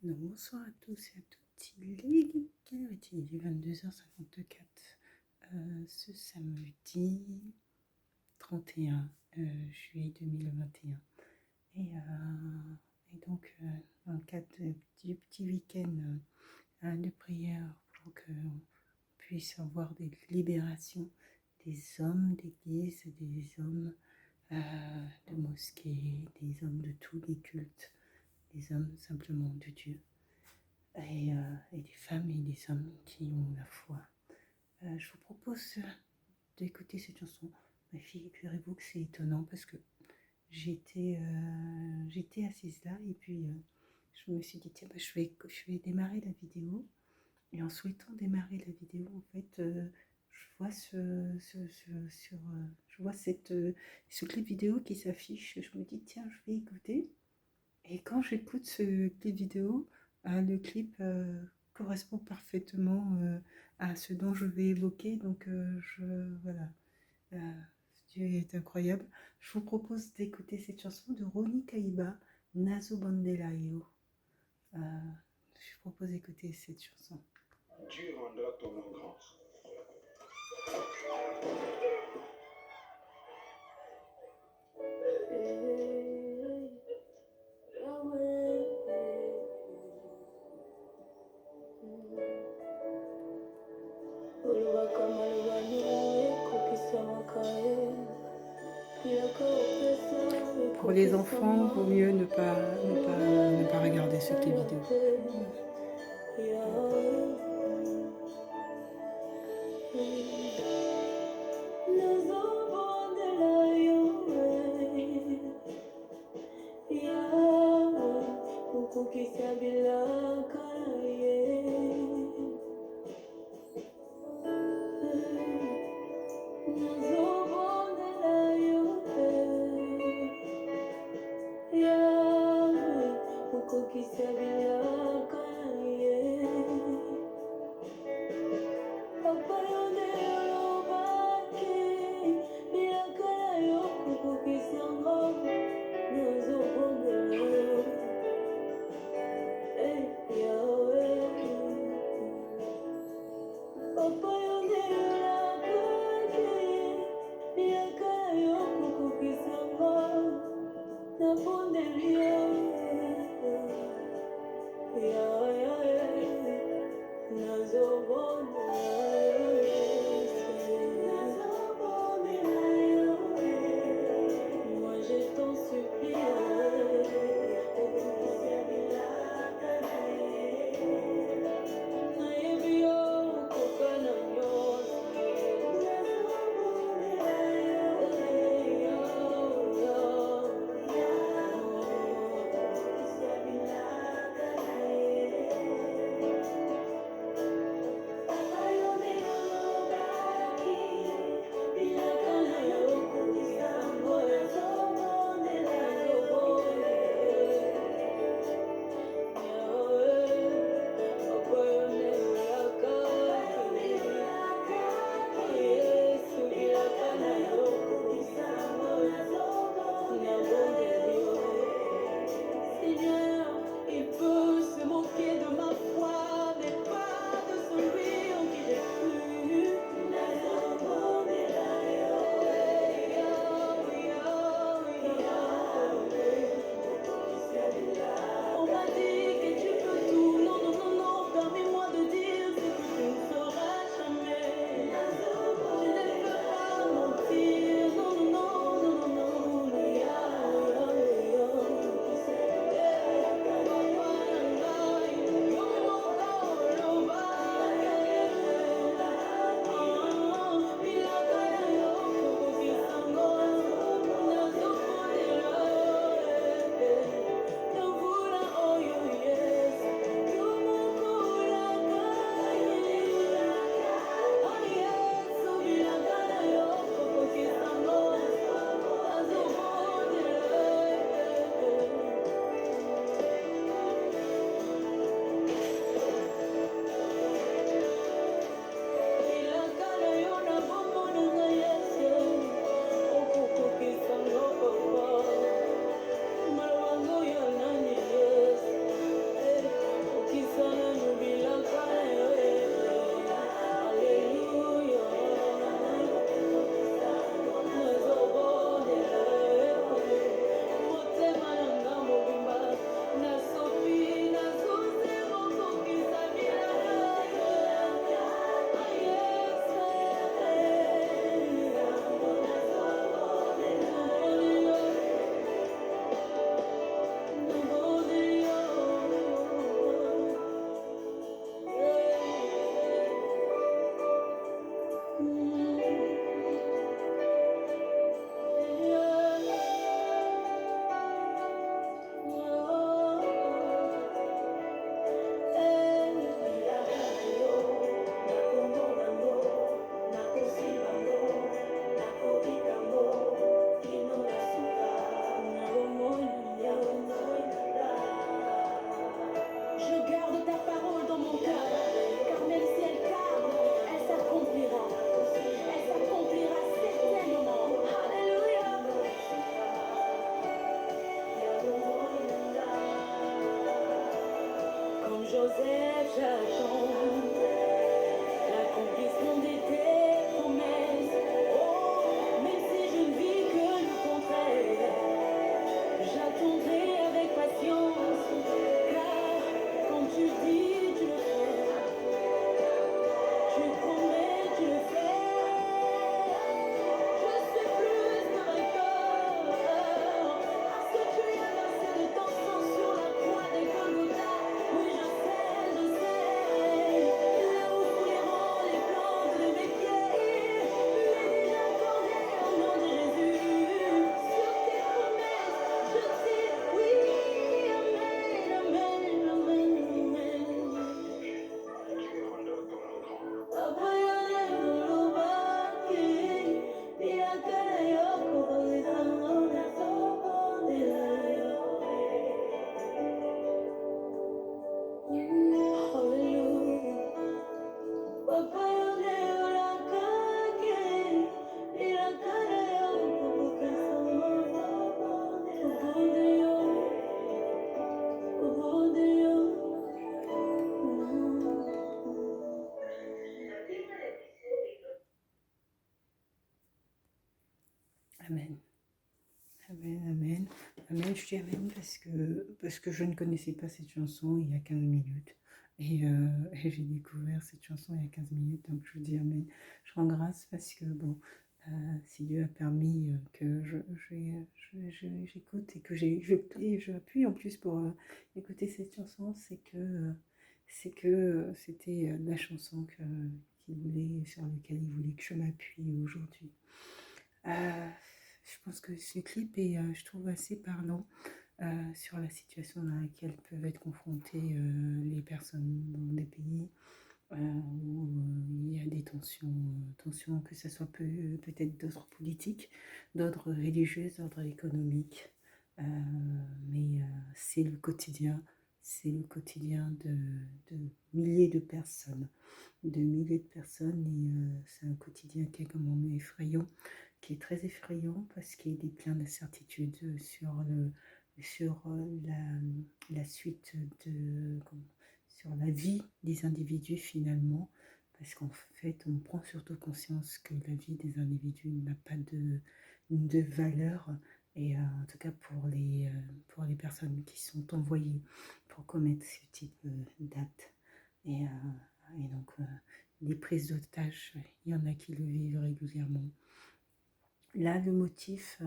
Donc, bonsoir à tous et à toutes. Quelle heure est-il? Il est 22h54 ce samedi 31 juillet 2021. Et donc, dans le cadre du petit week-end de prière pour qu'on puisse avoir des libérations des hommes d'église, des hommes de mosquée, des hommes de tous les cultes, des hommes simplement de Dieu. Et des femmes et des hommes qui ont la foi. Je vous propose d'écouter cette chanson. Ma fille, figurez-vous que c'est étonnant parce que j'étais assise là et puis je me suis dit tiens, je vais démarrer la vidéo. Et en souhaitant démarrer la vidéo, en fait, je vois je vois ce clip vidéo qui s'affiche. Je me dis tiens, je vais écouter. Et quand j'écoute ce clip vidéo, le clip correspond parfaitement à ce dont je vais évoquer. Donc, voilà, Euh, Dieu est incroyable. Je vous propose d'écouter cette chanson de Roni Kaiba, Nazo Bandelayo. Je vous propose d'écouter cette chanson. Dieu rendra ton nom grand. Pour les enfants, vaut mieux ne pas regarder ce clip vidéo. Joseph, j'attends l'accomplissement de tes promesses. Oh, même si je ne vis que le contraire, j'attendrai avec patience, car quand tu dis, tu le fais. Tu promets, tu le fais. Je suis plus que vainqueur, parce que tu as versé de ton sang sur la croix de Golgotha. Oui, je sais, là où fouilleront les plantes de mes pieds, l'ai déjà accordé au nom de Jésus. Sur tes promesses, je dis oui, amen, amen, amen, amen. Dieu rendra ton nom grand. Amen. Amen, amen. Amen, je dis amen parce que je ne connaissais pas cette chanson il y a 15 minutes. Et j'ai découvert cette chanson il y a 15 minutes, donc je dis amen. Je rends grâce parce que, bon, si Dieu a permis que j'écoute et que j'appuie en plus pour écouter cette chanson, c'est que c'était la chanson sur laquelle il voulait que je m'appuie aujourd'hui. Je pense que ce clip est, je trouve, assez parlant sur la situation dans laquelle peuvent être confrontées les personnes dans des pays où il y a des tensions que ce soit peut-être d'ordre politique, d'ordre religieux, d'ordre économique. Mais c'est le quotidien de milliers de personnes, et c'est un quotidien qui est quand même effrayant, qui est très effrayant parce qu'il est plein d'incertitudes sur la suite sur la vie des individus finalement, parce qu'en fait on prend surtout conscience que la vie des individus n'a pas de valeur, et en tout cas pour les personnes qui sont envoyées pour commettre ce type d'actes. Et donc les prises d'otages, il y en a qui le vivent régulièrement. Là, le motif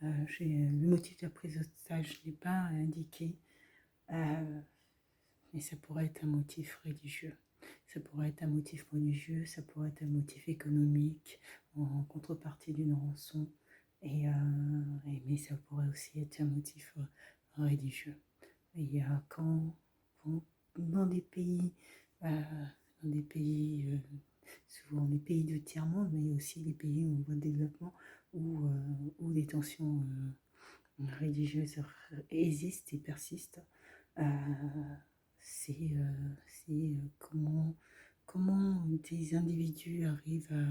de la prise d'otage n'est pas indiqué, mais ça pourrait être un motif religieux. Ça pourrait être un motif religieux, ça pourrait être un motif économique en contrepartie d'une rançon, mais ça pourrait aussi être un motif religieux. Et dans des pays, souvent les pays de tiers-monde, mais aussi les pays en voie de développement, où les tensions religieuses existent et persistent, c'est comment des individus arrivent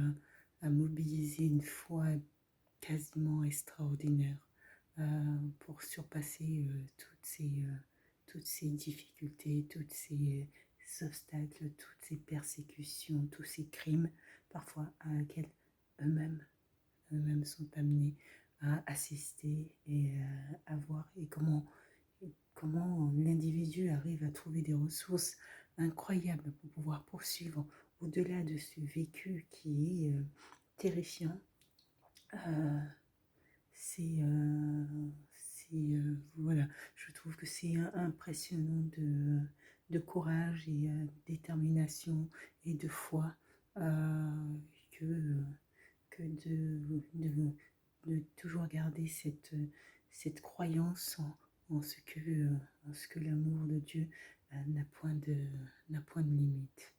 à mobiliser une foi quasiment extraordinaire pour surpasser toutes ces difficultés, tous ces obstacles, toutes ces persécutions, tous ces crimes, parfois à laquelle eux-mêmes sont amenés à assister et à voir, et comment l'individu arrive à trouver des ressources incroyables pour pouvoir poursuivre au-delà de ce vécu qui est terrifiant. Voilà, je trouve que c'est impressionnant de courage et de détermination et de foi, que de toujours garder cette croyance en ce que l'amour de Dieu n'a point de limite.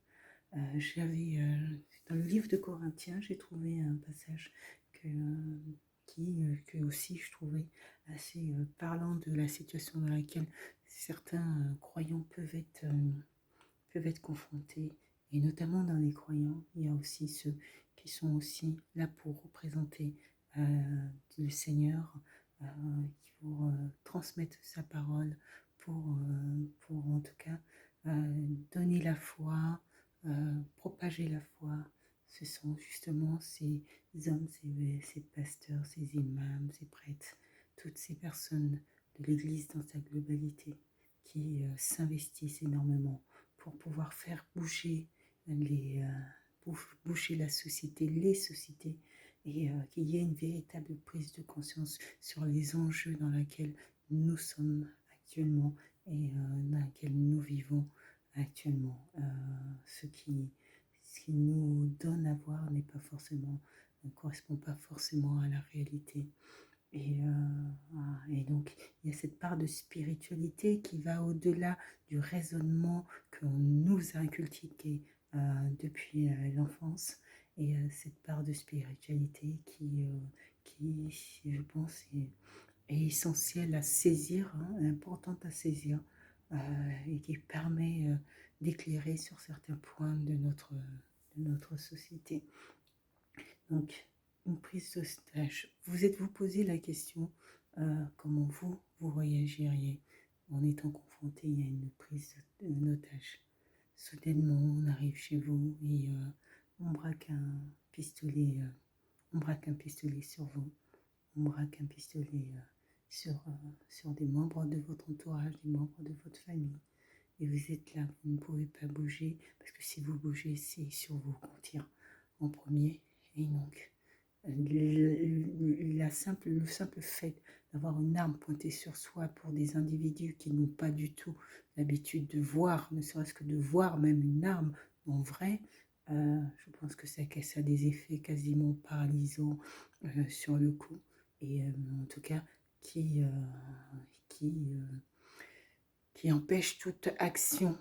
Dans le livre de Corinthiens, j'ai trouvé un passage que aussi je trouvais assez parlant de la situation dans laquelle certains croyants peuvent être confrontés. Et notamment dans les croyants, il y a aussi ceux qui sont aussi là pour représenter le Seigneur, pour transmettre sa parole, pour en tout cas donner la foi, propager la foi. Ce sont justement ces hommes, ces pasteurs, ces imams, ces prêtres, toutes ces personnes de l'Église dans sa globalité qui s'investissent énormément pour pouvoir faire bouger bouger la société, les sociétés, et qu'il y ait une véritable prise de conscience sur les enjeux dans lesquels nous sommes actuellement et dans lesquels nous vivons actuellement. Ce qui nous donne à voir n'est pas forcément, ne correspond pas forcément à la réalité. Et donc, il y a cette part de spiritualité qui va au-delà du raisonnement qu'on nous a inculqué depuis l'enfance. Et cette part de spiritualité qui je pense, est essentielle à saisir, hein, importante à saisir, et qui permet d'éclairer sur certains points de notre société. Donc, une prise d'otage. Vous êtes-vous posé la question comment vous réagiriez en étant confronté à une prise d'otage? Soudainement, on arrive chez vous et on braque un pistolet, sur vous, on braque un pistolet sur des membres de votre entourage, des membres de votre famille. Et vous êtes là, vous ne pouvez pas bouger, parce que si vous bougez, c'est sur vous qu'on tire en premier. Et donc, le simple fait d'avoir une arme pointée sur soi pour des individus qui n'ont pas du tout l'habitude de voir, ne serait-ce que de voir même une arme en vrai, je pense que ça a des effets quasiment paralysants sur le coup. Et en tout cas, qui, qui empêche toute action,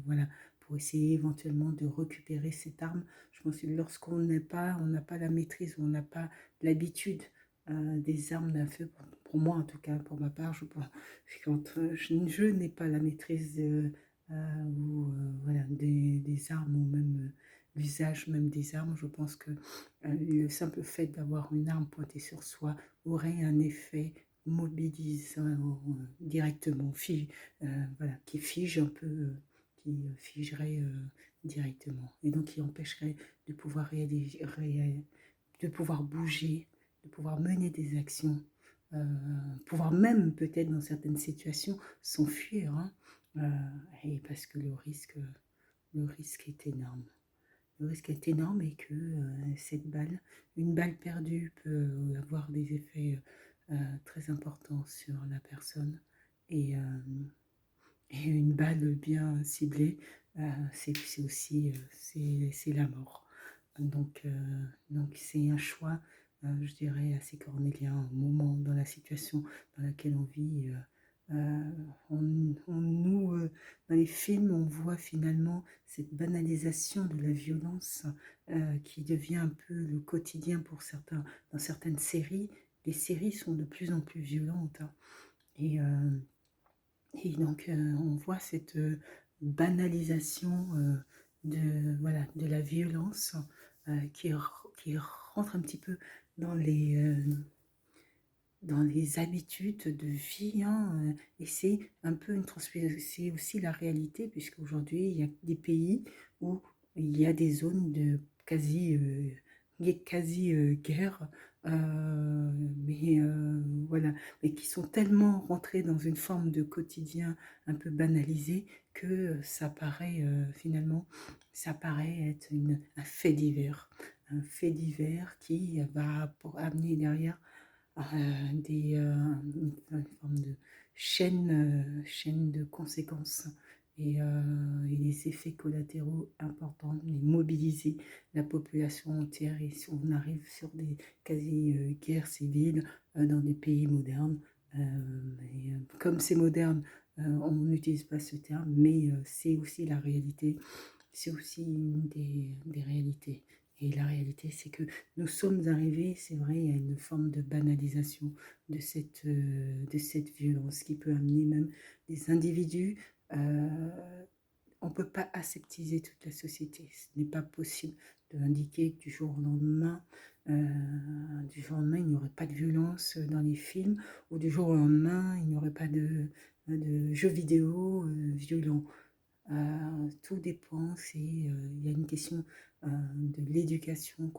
voilà, pour essayer éventuellement de récupérer cette arme. Je pense que lorsqu'on on n'a pas la maîtrise, on n'a pas l'habitude des armes d'un feu, pour moi en tout cas, pour ma part, je pense, quand je n'ai pas la maîtrise voilà, des armes ou même l'usage même des armes, je pense que le simple fait d'avoir une arme pointée sur soi aurait un effet mobilisant directement, voilà, qui fige un peu, qui figerait directement, et donc qui empêcherait de pouvoir de pouvoir bouger, de pouvoir mener des actions, pouvoir même peut-être dans certaines situations s'enfuir, hein, et parce que le risque est énorme. Le risque est énorme et que une balle perdue peut avoir des effets très importants sur la personne. Et, et une balle bien ciblée, c'est aussi c'est la mort. Donc c'est un choix, je dirais, assez cornélien au moment, dans la situation dans laquelle on vit. Dans les films, on voit finalement cette banalisation de la violence qui devient un peu le quotidien pour certains. Dans certaines séries, les séries sont de plus en plus violentes, hein. Et, et donc, on voit cette banalisation voilà, de la violence qui rentre un petit peu dans dans les habitudes de vie, hein, et c'est un peu c'est aussi la réalité, puisqu'aujourd'hui, il y a des pays où il y a des zones de quasi guerre, mais voilà, mais qui sont tellement rentrés dans une forme de quotidien un peu banalisé que ça paraît finalement, ça paraît être un fait divers qui va amener derrière une forme de chaîne de conséquences, et des effets collatéraux importants, et mobiliser la population entière. Et si on arrive sur des quasi-guerres civiles dans des pays modernes, comme c'est moderne, on n'utilise pas ce terme, mais c'est aussi la réalité, c'est aussi une des réalités. Et la réalité, c'est que nous sommes arrivés, c'est vrai, à une forme de banalisation de cette violence qui peut amener même des individus. On ne peut pas aseptiser toute la société. Ce n'est pas possible d'indiquer que du jour au lendemain, il n'y aurait pas de violence dans les films, ou du jour au lendemain, il n'y aurait pas de jeux vidéo violents. Tout dépend, il y a une question de l'éducation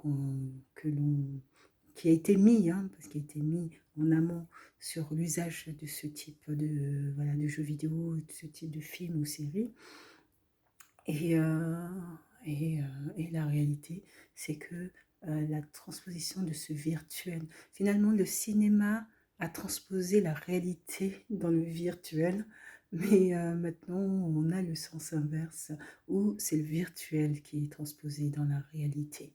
qui a été mis, hein, parce qu'il a été mis en amont sur l'usage de ce type voilà, de jeux vidéo, de ce type de films ou séries. Et, euh, et la réalité, c'est que la transposition de ce virtuel, finalement, le cinéma a transposé la réalité dans le virtuel, mais maintenant, on a le sens inverse, où c'est le virtuel qui est transposé dans la réalité.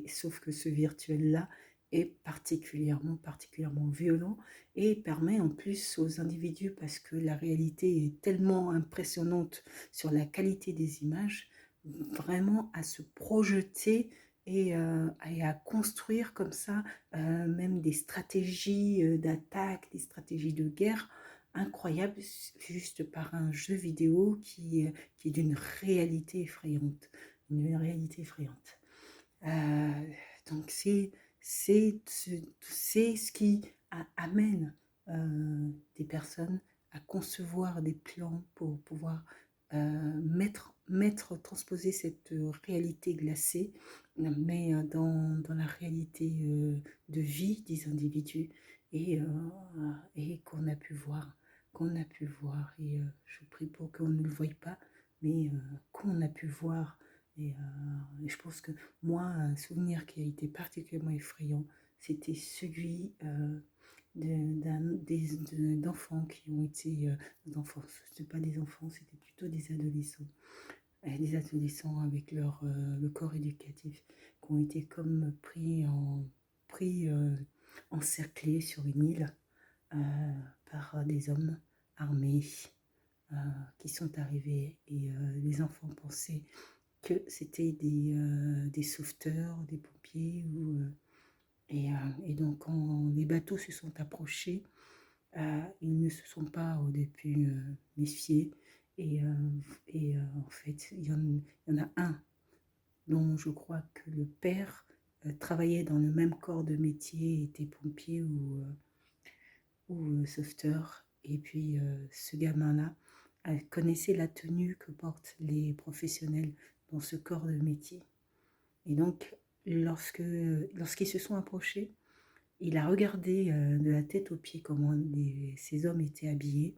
Sauf que ce virtuel-là est particulièrement violent et permet en plus aux individus, parce que la réalité est tellement impressionnante sur la qualité des images, vraiment à se projeter et à construire comme ça même des stratégies d'attaque, des stratégies de guerre incroyables juste par un jeu vidéo qui est d'une réalité effrayante. Une réalité effrayante. Euh, donc c'est ce qui amène des personnes à concevoir des plans pour pouvoir transposer cette réalité glacée, mais dans la réalité de vie des individus et qu'on a pu voir, et je prie pour qu'on ne le voie pas, mais qu'on a pu voir. Et je pense que moi, un souvenir qui a été particulièrement effrayant, c'était celui d'enfants qui ont été d'enfants, c'était pas des enfants, c'était plutôt des adolescents avec le corps éducatif, qui ont été comme pris encerclés sur une île euh, par des hommes armés euh, qui sont arrivés, et les enfants pensaient que c'était des sauveteurs, des pompiers. Et donc, quand les bateaux se sont approchés, ils ne se sont pas au début méfiés. Et, euh, en fait, il y en a un dont je crois que le père travaillait dans le même corps de métier, était pompier ou sauveteur. Et puis, ce gamin-là connaissait la tenue que portent les professionnels dans ce corps de métier. Et donc, lorsqu'ils se sont approchés, il a regardé de la tête aux pieds comment ces hommes étaient habillés.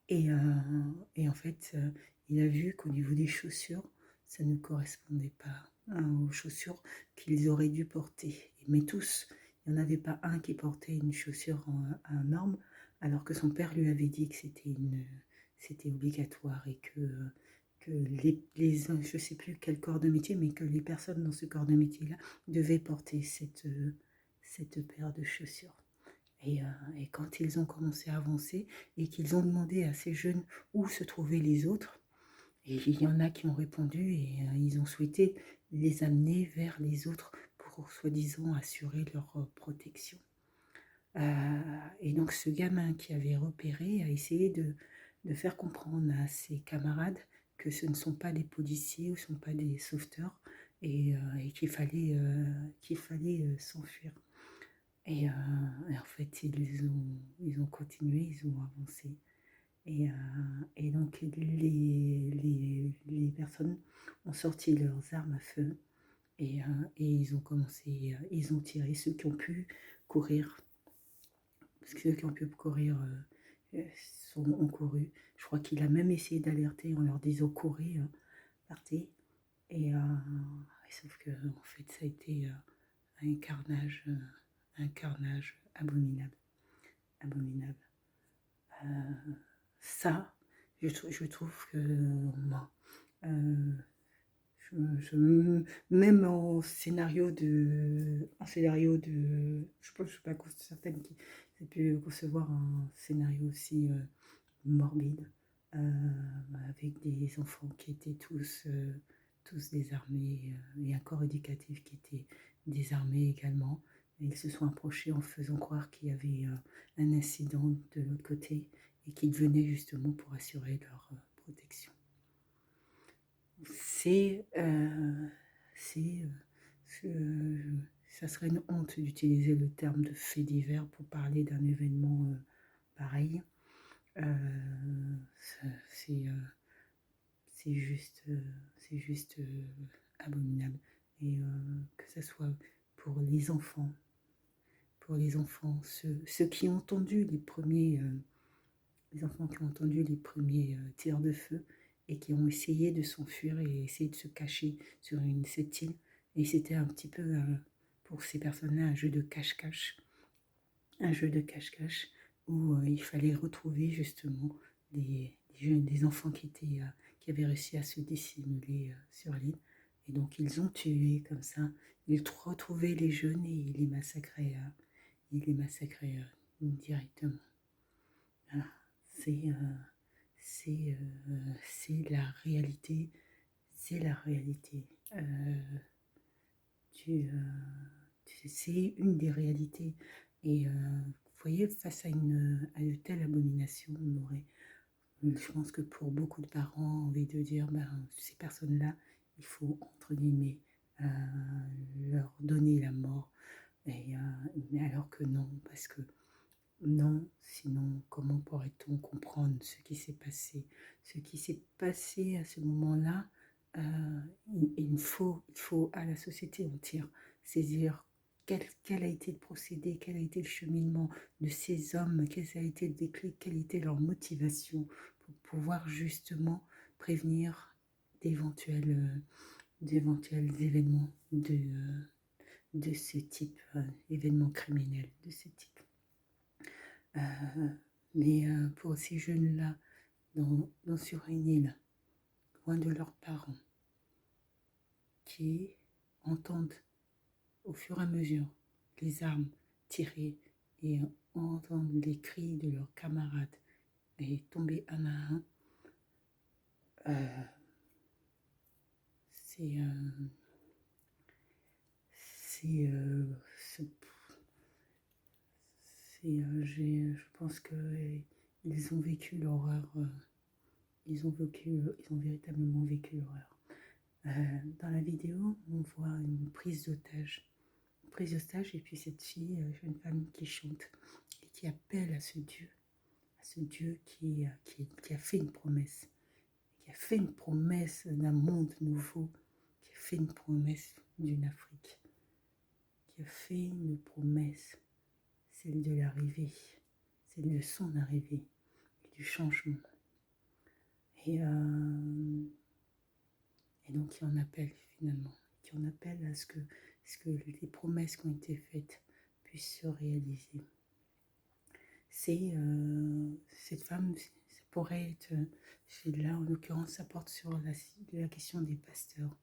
Et, euh, et en fait, il a vu qu'au niveau des chaussures, ça ne correspondait pas aux chaussures qu'ils auraient dû porter. Mais tous, il n'y en avait pas un qui portait une chaussure en norme, alors que son père lui avait dit que c'était obligatoire, et que je ne sais plus quel corps de métier, mais que les personnes dans ce corps de métier-là devaient porter cette paire de chaussures. Et quand ils ont commencé à avancer et qu'ils ont demandé à ces jeunes où se trouvaient les autres, et il y en a qui ont répondu, et ils ont souhaité les amener vers les autres pour soi-disant assurer leur protection. Et donc ce gamin qui avait repéré a essayé de faire comprendre à ses camarades que ce ne sont pas des policiers ou ce ne sont pas des sauveteurs, et qu'il fallait s'enfuir. Et en fait, ils ont continué, ils ont avancé. Et donc, les personnes ont sorti leurs armes à feu, et ils ont commencé, ils ont tiré. Ceux qui ont pu courir, parce que ceux qui ont pu courir ont couru. Je crois qu'il a même essayé d'alerter en leur disant courez, partez. Sauf que, en fait, ça a été un carnage abominable. Abominable. Ça, je trouve que moi, même je suis pas certaine qui ait pu concevoir un scénario aussi morbide, avec des enfants qui étaient tous désarmés, et un corps éducatif qui était désarmé également. Et ils se sont approchés en faisant croire qu'il y avait un incident de l'autre côté, et qu'ils venaient justement pour assurer leur protection. Ça serait une honte d'utiliser le terme de fait divers pour parler d'un événement pareil. C'est c'est juste abominable. Et que ce soit pour les enfants, ceux qui ont entendu les enfants qui ont entendu les premiers tirs de feu et qui ont essayé de s'enfuir et essayé de se cacher sur cette île. Et c'était un petit peu, pour ces personnes-là, un jeu de cache-cache où il fallait retrouver justement des enfants qui avaient réussi à se dissimuler sur l'île. Et donc ils ont tué comme ça, ils retrouvaient les jeunes et ils les massacraient directement. Voilà. C'est la réalité, c'est la réalité. C'est une des réalités. Et vous voyez, face à une telle abomination, je pense que pour beaucoup de parents, envie de dire, ben, ces personnes-là, il faut, entre guillemets, euh, leur donner la mort. Mais alors que non, parce que non, sinon, comment pourrait-on comprendre ce qui s'est passé? Ce qui s'est passé à ce moment-là, il faut à la société entière saisir quel a été le procédé, quel a été le cheminement de ces hommes, quel a été le déclic, quelle était leur motivation pour pouvoir justement prévenir d'éventuels événements de ce type, événements criminels de ce type. Mais pour ces jeunes-là, sur une île, loin de leurs parents, qui entendent au fur et à mesure les armes tirer et entendent les cris de leurs camarades et tomber un à un, c'est je pense que ils ont vécu l'horreur. Ils ont véritablement vécu l'horreur. Dans la vidéo, on voit une prise d'otage. Et puis cette fille, jeune femme qui chante et qui appelle à ce Dieu qui a fait une promesse, d'un monde nouveau, qui a fait une promesse d'une Afrique, qui a fait une promesse, celle de l'arrivée, celle de son arrivée et du changement. Et donc qui en appelle finalement, qui en appelle à ce que les promesses qui ont été faites puissent se réaliser. Cette femme, ça pourrait être, là en l'occurrence, ça porte sur la question des pasteurs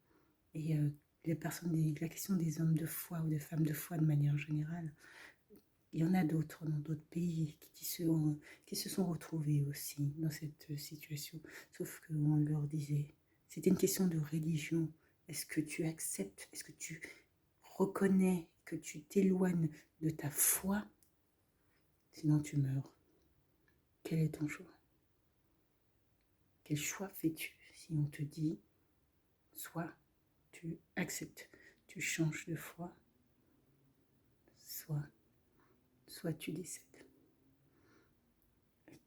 et la question des hommes de foi ou des femmes de foi de manière générale. Il y en a d'autres dans d'autres pays qui se sont retrouvés aussi dans cette situation, sauf qu'on leur disait, c'était une question de religion. Est-ce que tu acceptes, est-ce que tu reconnais que tu t'éloignes de ta foi, sinon tu meurs? Quel est ton choix? Quel choix fais-tu si on te dit, soit tu acceptes, tu changes de foi, soit tu décèdes?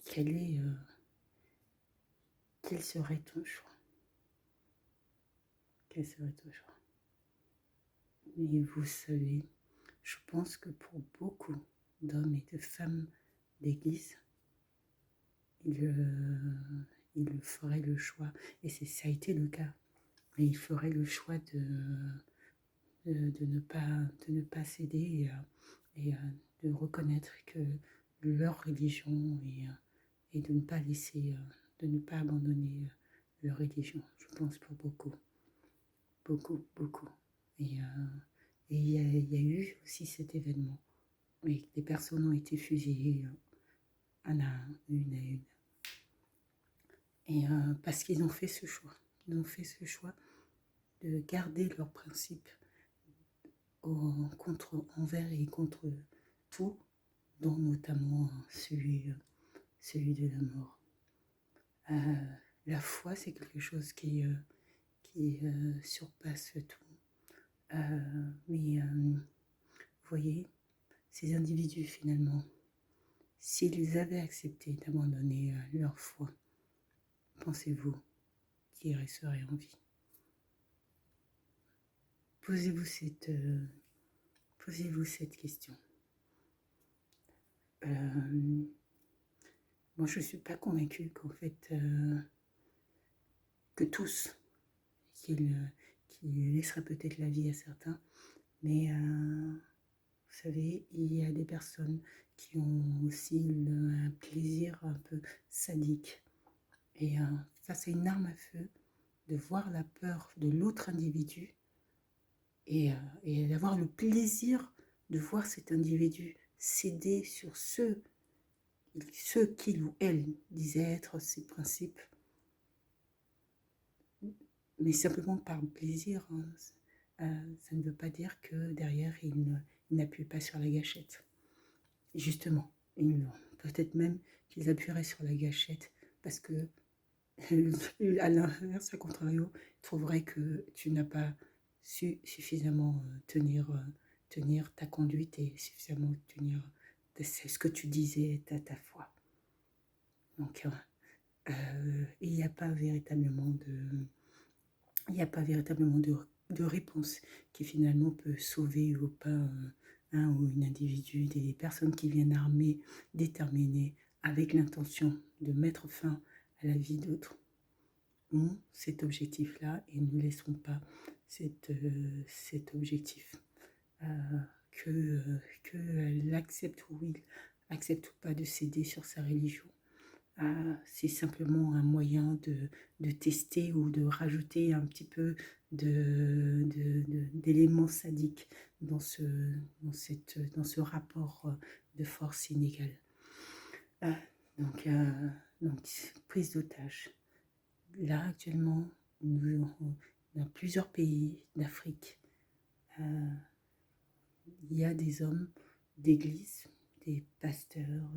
Quel serait ton choix? Quel serait ton choix? Et vous savez, je pense que pour beaucoup d'hommes et de femmes d'église, ils feraient le choix, et ça a été le cas, et ils feraient le choix de ne pas céder et de reconnaître que leur religion et de ne pas laisser, de ne pas abandonner leur religion. Je pense pour beaucoup. Et il y a eu aussi cet événement. Oui, des personnes ont été fusillées, un à un, une à une. Et parce qu'ils ont fait ce choix. Ils ont fait ce choix de garder leurs principes envers et contre tout, dont notamment celui de la mort. La foi, c'est quelque chose qui surpasse tout. Mais vous voyez, ces individus finalement, s'ils avaient accepté d'abandonner leur foi, pensez-vous qu'ils resteraient en vie? Posez-vous cette question. Moi, je ne suis pas convaincue qu'en fait, que tous, qu'ils laisseraient peut-être la vie à certains, mais vous savez, il y a des personnes qui ont aussi un plaisir un peu sadique. Et face à une arme à feu, de voir la peur de l'autre individu et d'avoir le plaisir de voir cet individu céder sur ceux qu'il ou elle disait être ses principes, mais simplement par plaisir, ça ne veut pas dire que derrière il n'appuie pas sur la gâchette. Justement, peut-être même qu'ils appuieraient sur la gâchette parce que à l'inverse, à contrario, trouverait que tu n'as pas su suffisamment tenir ta conduite et suffisamment tenir ce que tu disais, ta foi. Donc, il n'y a pas véritablement de réponse qui finalement peut sauver ou pas un ou une individu, des personnes qui viennent armées, déterminées, avec l'intention de mettre fin à la vie d'autres, ont cet objectif-là et ne laisseront pas cet objectif. Qu'elle accepte ou il accepte ou pas de céder sur sa religion. C'est simplement un moyen de tester ou de rajouter un petit peu d'éléments sadiques dans ce rapport de force inégale. Donc, prise d'otage. Là, actuellement, dans plusieurs pays d'Afrique, il y a des hommes d'église, des pasteurs,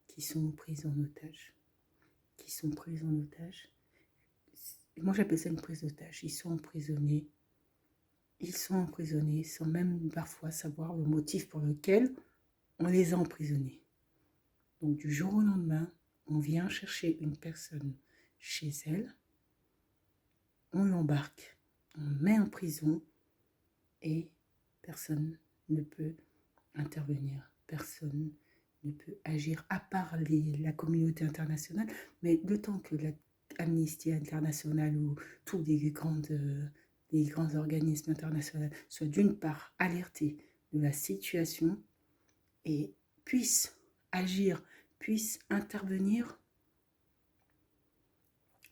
qui sont pris en otage. Moi, j'appelle ça une prise d'otage. Ils sont emprisonnés sans même parfois savoir le motif pour lequel on les a emprisonnés. Donc, du jour au lendemain, on vient chercher une personne chez elle, on l'embarque, on met en prison et personne ne peut intervenir, personne ne peut agir à part la communauté internationale, mais d'autant que l'Amnesty International ou tous les grands organismes internationaux soient d'une part alertés de la situation et puissent agir, puissent intervenir,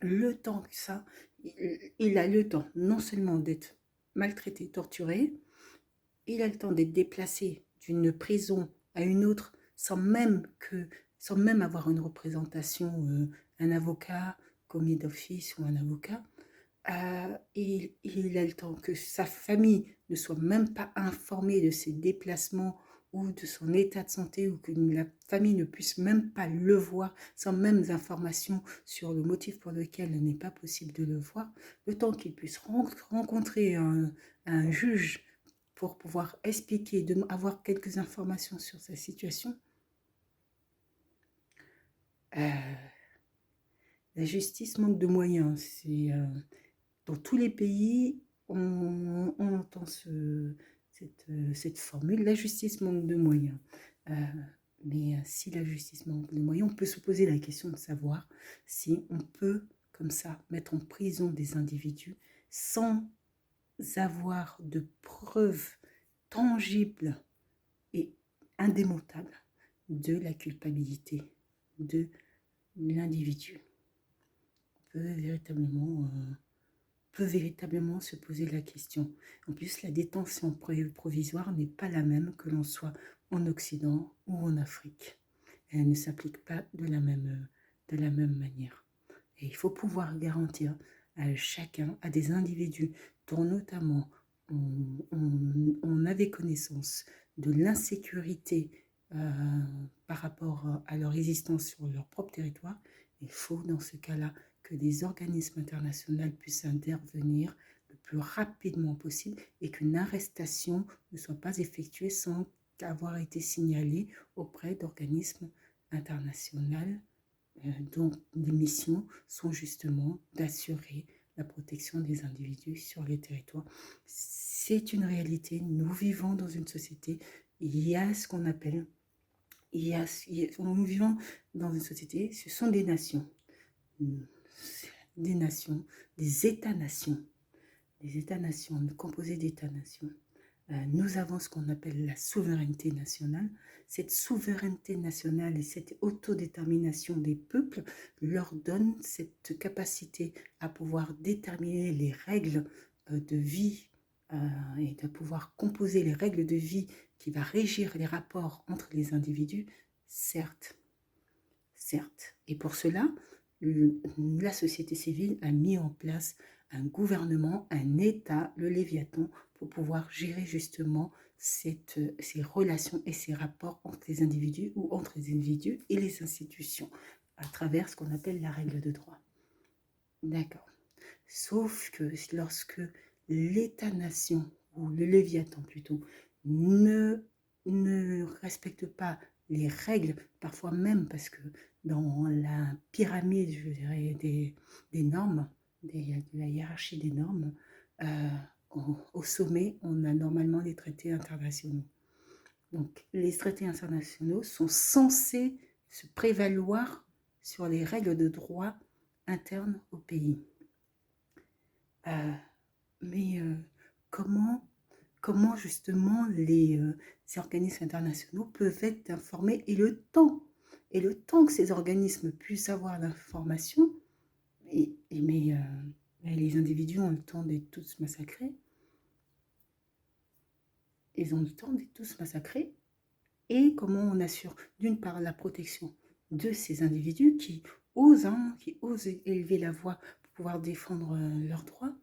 le temps que ça, il a le temps non seulement d'être maltraité, torturé, il a le temps d'être déplacé d'une prison à une autre sans même avoir une représentation, un avocat, commis d'office ou un avocat. Il a le temps que sa famille ne soit même pas informée de ses déplacements ou de son état de santé, ou que la famille ne puisse même pas le voir sans même informations sur le motif pour lequel il n'est pas possible de le voir, le temps qu'il puisse rencontrer un juge pour pouvoir expliquer, avoir quelques informations sur sa situation. La justice manque de moyens. Dans tous les pays, on entend cette formule, la justice manque de moyens. Mais si la justice manque de moyens, on peut se poser la question de savoir si on peut, comme ça, mettre en prison des individus sans avoir de preuves tangibles et indémontables de la culpabilité de l'individu. On peut véritablement se poser la question. En plus, la détention provisoire n'est pas la même que l'on soit en Occident ou en Afrique. Elle ne s'applique pas de la même manière. Et il faut pouvoir garantir à chacun, à des individus dont notamment on avait connaissance de l'insécurité par rapport à leur existence sur leur propre territoire, il faut dans ce cas-là que des organismes internationaux puissent intervenir le plus rapidement possible et qu'une arrestation ne soit pas effectuée sans avoir été signalés auprès d'organismes internationaux dont les missions sont justement d'assurer la protection des individus sur les territoires. C'est une réalité, nous vivons dans une société, il y a ce qu'on appelle, nous vivons dans une société, ce sont des nations, des États-nations, composés d'États-nations. Nous avons ce qu'on appelle la souveraineté nationale. Cette souveraineté nationale et cette autodétermination des peuples leur donne cette capacité à pouvoir déterminer les règles de vie et de pouvoir composer les règles de vie qui va régir les rapports entre les individus, certes. Et pour cela, la société civile a mis en place un gouvernement, un État, le Léviathan, pour pouvoir gérer justement ces relations et ces rapports entre les individus ou entre les individus et les institutions à travers ce qu'on appelle la règle de droit. D'accord. Sauf que lorsque l'État-nation, ou le Léviathan plutôt, ne respecte pas les règles, parfois même parce que dans la pyramide, je dirais, des normes, de la hiérarchie des normes, au sommet, on a normalement les traités internationaux. Donc, les traités internationaux sont censés se prévaloir sur les règles de droit internes au pays. Mais comment justement ces organismes internationaux peuvent être informés et le temps que ces organismes puissent avoir l'information, mais les individus ont le temps d'être tous massacrés. Ils ont le temps d'être tous massacrés. Et comment on assure d'une part la protection de ces individus qui osent élever la voix pour pouvoir défendre leurs droits.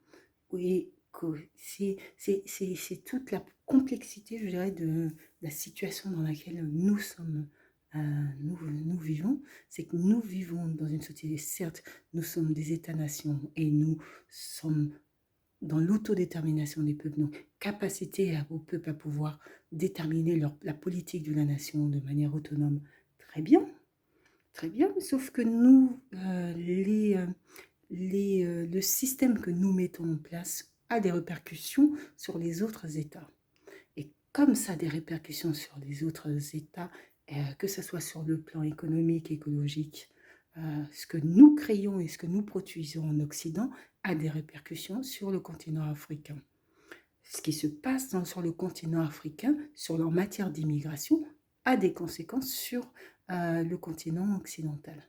Oui, c'est toute la complexité, je dirais, de la situation dans laquelle nous sommes, nous vivons. C'est que nous vivons dans une société, certes, nous sommes des États-nations et nous sommes dans l'autodétermination des peuples, donc capacité aux peuples à pouvoir déterminer la politique de la nation de manière autonome. Très bien, sauf que nous, le système que nous mettons en place a des répercussions sur les autres États. Et comme ça a des répercussions sur les autres États, que ce soit sur le plan économique, écologique, ce que nous créons et ce que nous produisons en Occident a des répercussions sur le continent africain. Ce qui se passe sur le continent africain, sur leur matière d'immigration, a des conséquences sur le continent occidental.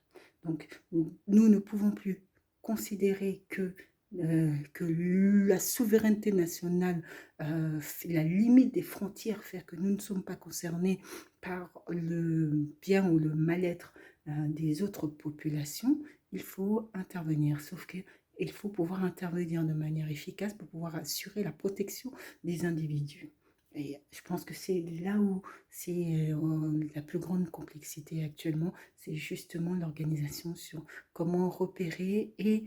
Donc, nous ne pouvons plus considérer que la souveraineté nationale, la limite des frontières fait que nous ne sommes pas concernés par le bien ou le mal-être des autres populations. Il faut intervenir, sauf qu'il faut pouvoir intervenir de manière efficace pour pouvoir assurer la protection des individus. Et je pense que c'est là où c'est la plus grande complexité actuellement, c'est justement l'organisation sur comment repérer et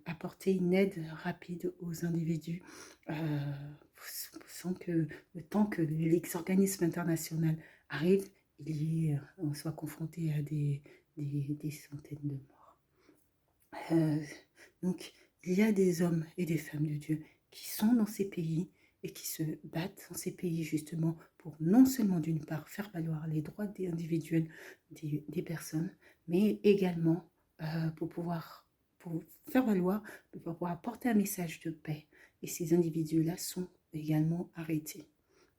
apporter une aide rapide aux individus sans que le temps que les organismes internationaux arrivent, on soit confronté à des centaines de morts. Donc, il y a des hommes et des femmes de Dieu qui sont dans ces pays et qui se battent dans ces pays justement pour non seulement d'une part faire valoir les droits individuels des personnes, mais également pour faire valoir, pour pouvoir apporter un message de paix. Et ces individus-là sont également arrêtés.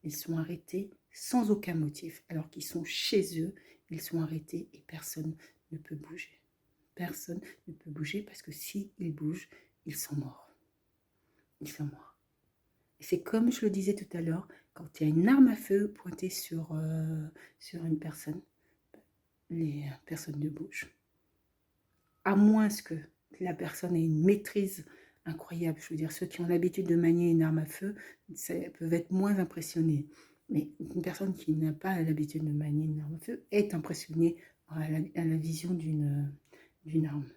Ils sont arrêtés sans aucun motif, alors qu'ils sont chez eux, ils sont arrêtés et personne ne peut bouger. Personne ne peut bouger parce que s'ils bougent, ils sont morts. Ils sont morts. Et c'est comme je le disais tout à l'heure, quand il y a une arme à feu pointée sur une personne, les personnes ne bougent. À moins que la personne ait une maîtrise incroyable. Je veux dire, ceux qui ont l'habitude de manier une arme à feu peuvent être moins impressionnés. Mais une personne qui n'a pas l'habitude de manier une arme à feu est impressionnée à la vision d'une arme.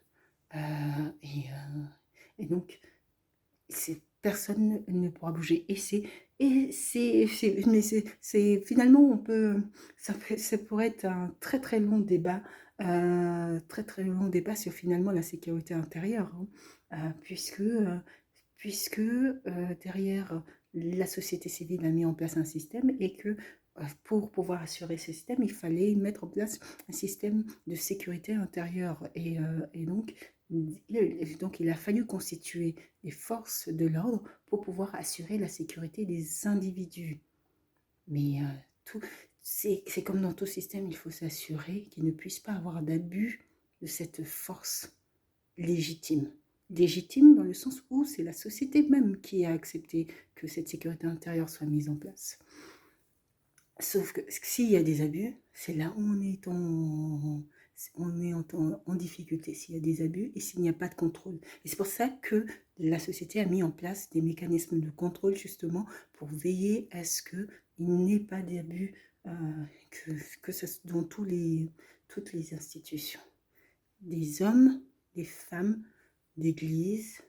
Et donc, c'est personne ne pourra bouger. Mais finalement, ça pourrait être un très très long débat, très très long débat sur finalement la sécurité intérieure, hein, puisque derrière la société civile a mis en place un système et que pour pouvoir assurer ce système, il fallait mettre en place un système de sécurité intérieure. Et donc, il a fallu constituer des forces de l'ordre pour pouvoir assurer la sécurité des individus. Mais c'est comme dans tout système, il faut s'assurer qu'il ne puisse pas avoir d'abus de cette force légitime. Légitime dans le sens où c'est la société même qui a accepté que cette sécurité intérieure soit mise en place. Sauf que s'il y a des abus, c'est là où on est en difficulté, s'il y a des abus et s'il n'y a pas de contrôle. Et c'est pour ça que la société a mis en place des mécanismes de contrôle justement pour veiller à ce qu'il n'y ait pas d'abus dans toutes les institutions. Des hommes, des femmes, d'église,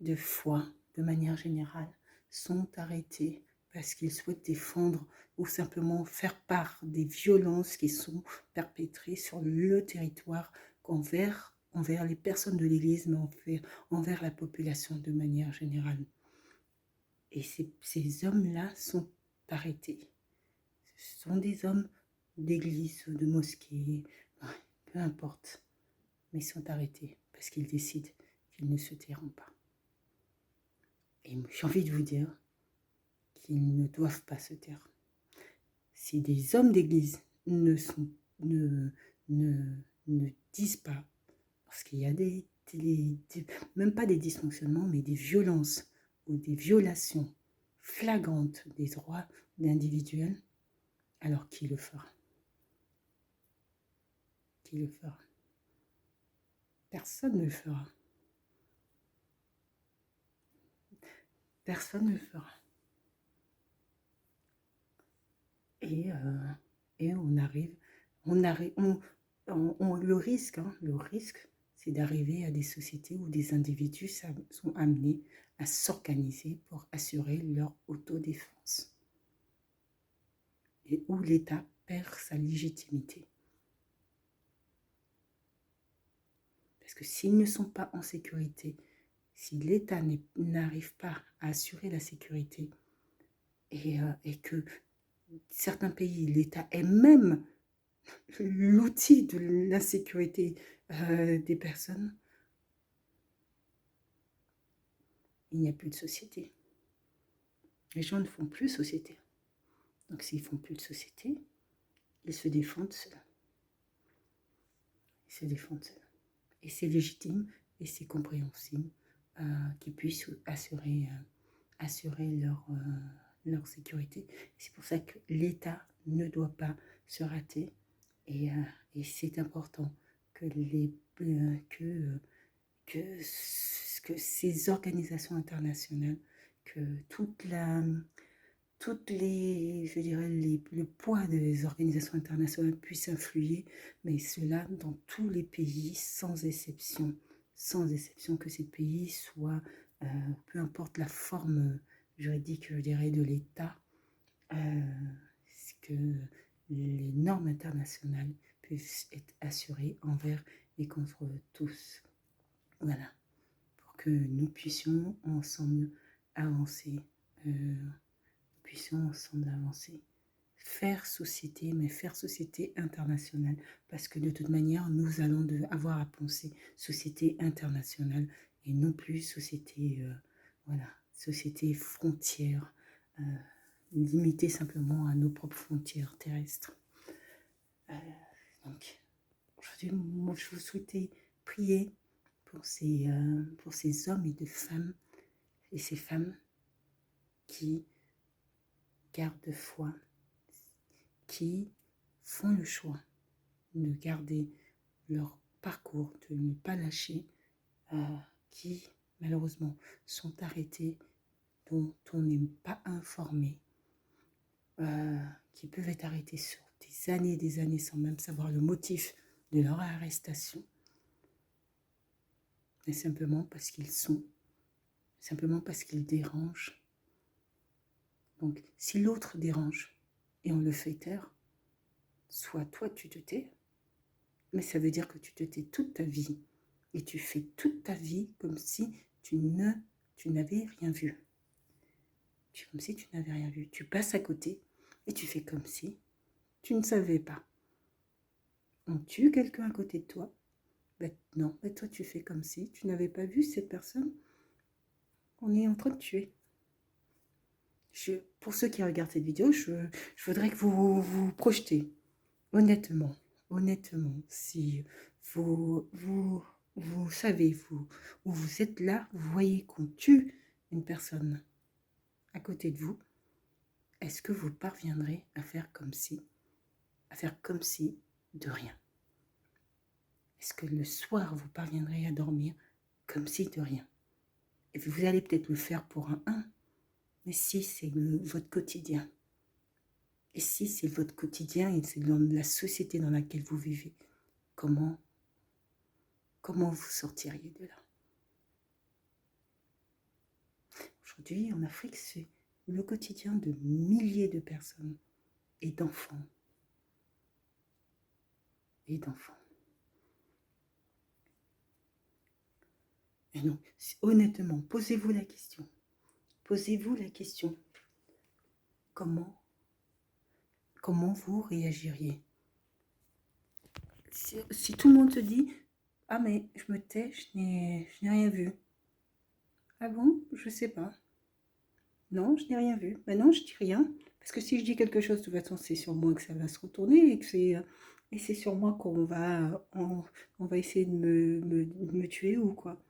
de foi, de manière générale, sont arrêtés parce qu'ils souhaitent défendre ou simplement faire part des violences qui sont perpétrées sur le territoire envers les personnes de l'Église, mais envers la population de manière générale. Et ces hommes-là sont arrêtés. Ce sont des hommes d'église, de mosquée, peu importe, mais ils sont arrêtés parce qu'ils décident qu'ils ne se tairont pas. Et j'ai envie de vous dire qu'ils ne doivent pas se taire. Si des hommes d'église ne disent pas, parce qu'il y a même pas des dysfonctionnements, mais des violences ou des violations flagrantes des droits individuels, alors qui le fera? Qui le fera? Personne ne le fera. Personne ne le fera. Et le risque, c'est d'arriver à des sociétés où des individus sont amenés à s'organiser pour assurer leur autodéfense. Et où l'État perd sa légitimité. Parce que s'ils ne sont pas en sécurité, si l'État n'arrive pas à assurer la sécurité, et que certains pays, l'État est même l'outil de l'insécurité des personnes, il n'y a plus de société. Les gens ne font plus société. Donc s'ils ne font plus de société, ils se défendent seuls. Ils se défendent seuls. Et c'est légitime et c'est compréhensible qu'ils puissent assurer leur sécurité. C'est pour ça que l'État ne doit pas se rater et c'est important que ces organisations internationales, que le poids des organisations internationales puisse influer, mais cela dans tous les pays sans exception, que ces pays soient, peu importe la forme juridique, je dirais, de l'État, que les normes internationales puissent être assurées envers et contre tous. Voilà, pour que nous puissions ensemble avancer, faire société, mais faire société internationale, parce que de toute manière, nous allons avoir à penser société internationale et non plus société frontière, limitée simplement à nos propres frontières terrestres. Donc, aujourd'hui, moi, je vous souhaitais prier pour ces hommes et de femmes, et ces femmes qui gardent foi, qui font le choix de garder leur parcours, de ne pas lâcher, qui malheureusement sont arrêtés, dont on n'est pas informé, qui peuvent être arrêtés sur des années sans même savoir le motif de leur arrestation, mais simplement parce qu'ils sont simplement parce qu'il dérange. Donc, si l'autre dérange et on le fait taire, soit toi tu te tais, mais ça veut dire que tu te tais toute ta vie et tu fais toute ta vie comme si tu n'avais rien vu. Comme si tu n'avais rien vu. Tu passes à côté et tu fais comme si tu ne savais pas. On tue quelqu'un à côté de toi. Ben non, ben toi tu fais comme si tu n'avais pas vu cette personne qu'on est en train de tuer. Pour ceux qui regardent cette vidéo, je voudrais que vous vous projetez. Honnêtement, si vous savez, où vous êtes là, vous voyez qu'on tue une personne à côté de vous, est-ce que vous parviendrez à faire comme si de rien? Est-ce que le soir, vous parviendrez à dormir comme si de rien? Et vous allez peut-être le faire pour un, mais si c'est votre quotidien, et si c'est votre quotidien et c'est dans la société dans laquelle vous vivez, comment vous sortiriez de là? Aujourd'hui, en Afrique, c'est le quotidien de milliers de personnes et d'enfants. Et donc, honnêtement, posez-vous la question. Comment vous réagiriez? Si tout le monde te dit, ah mais je me tais, je n'ai rien vu. Ah bon? Je sais pas. Non, je n'ai rien vu. Ben non, je dis rien. Parce que si je dis quelque chose, de toute façon, c'est sur moi que ça va se retourner et c'est sur moi qu'on va, on va essayer de me tuer ou quoi.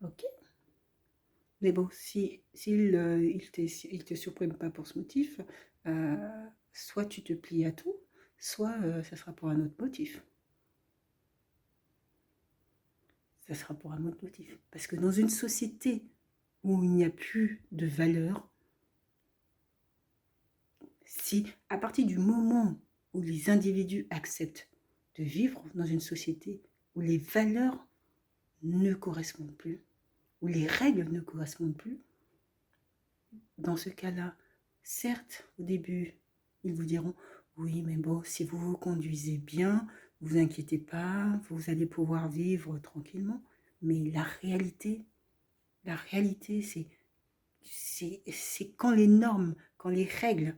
Ok. Mais bon, s'il te supprime pas pour ce motif, soit tu te plies à tout, soit ça sera pour un autre motif. Ça sera pour un autre motif. Parce que dans une société où il n'y a plus de valeur, si à partir du moment où les individus acceptent de vivre dans une société où les valeurs ne correspondent plus, où les règles ne correspondent plus, dans ce cas-là, certes, au début, ils vous diront « Oui, mais bon, si vous vous conduisez bien, ne vous inquiétez pas, vous allez pouvoir vivre tranquillement. » Mais la réalité, c'est quand les normes, quand les règles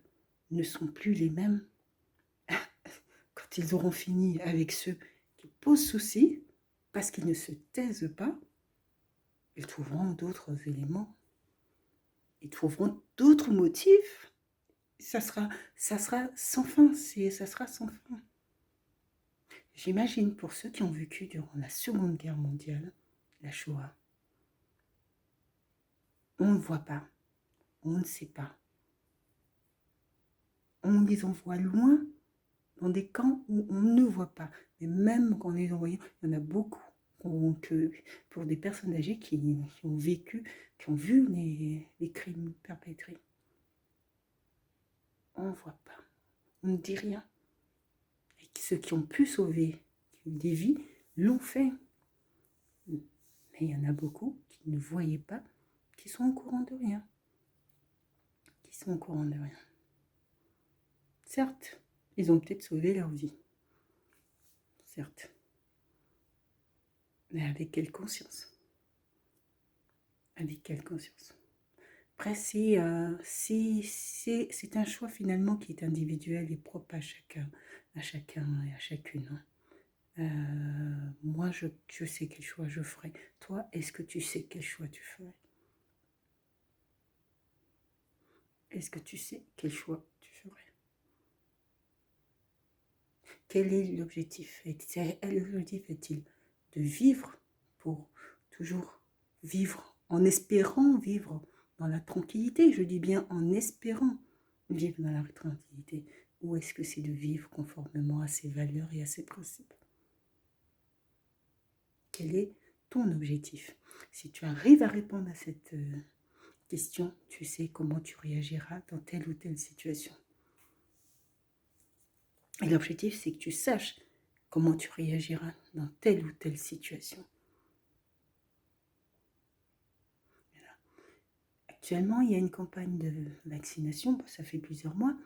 ne sont plus les mêmes, quand ils auront fini avec ceux qui posent souci, parce qu'ils ne se taisent pas, ils trouveront d'autres éléments, ils trouveront d'autres motifs. Ça sera sans fin, ça sera sans fin. J'imagine pour ceux qui ont vécu durant la Seconde Guerre mondiale, la Shoah, on ne voit pas, on ne sait pas. On les envoie loin, dans des camps où on ne voit pas. Mais même quand on les envoie, il y en a beaucoup pour des personnes âgées qui ont vécu, qui ont vu les crimes perpétrés. On ne voit pas, on ne dit rien. Et ceux qui ont pu sauver des vies l'ont fait. Mais il y en a beaucoup qui ne voyaient pas, qui sont au courant de rien. Certes, ils ont peut-être sauvé leur vie. Certes. Mais avec quelle conscience? Après, c'est un choix finalement qui est individuel et propre à chacun et à chacune. Moi, je sais quel choix je ferai. Toi, est-ce que tu sais quel choix tu ferais? Est-ce que tu sais quel choix tu ferais? Quel est l'objectif? L'objectif est-il de vivre pour toujours vivre, en espérant vivre dans la tranquillité? Je dis bien en espérant vivre dans la tranquillité. Ou est-ce que c'est de vivre conformément à ses valeurs et à ses principes? Quel est ton objectif? Si tu arrives à répondre à cette question, tu sais comment tu réagiras dans telle ou telle situation. Et l'objectif, c'est que tu saches comment tu réagiras dans telle ou telle situation. actuellement, il y a une campagne de vaccination, bon, ça fait plusieurs mois.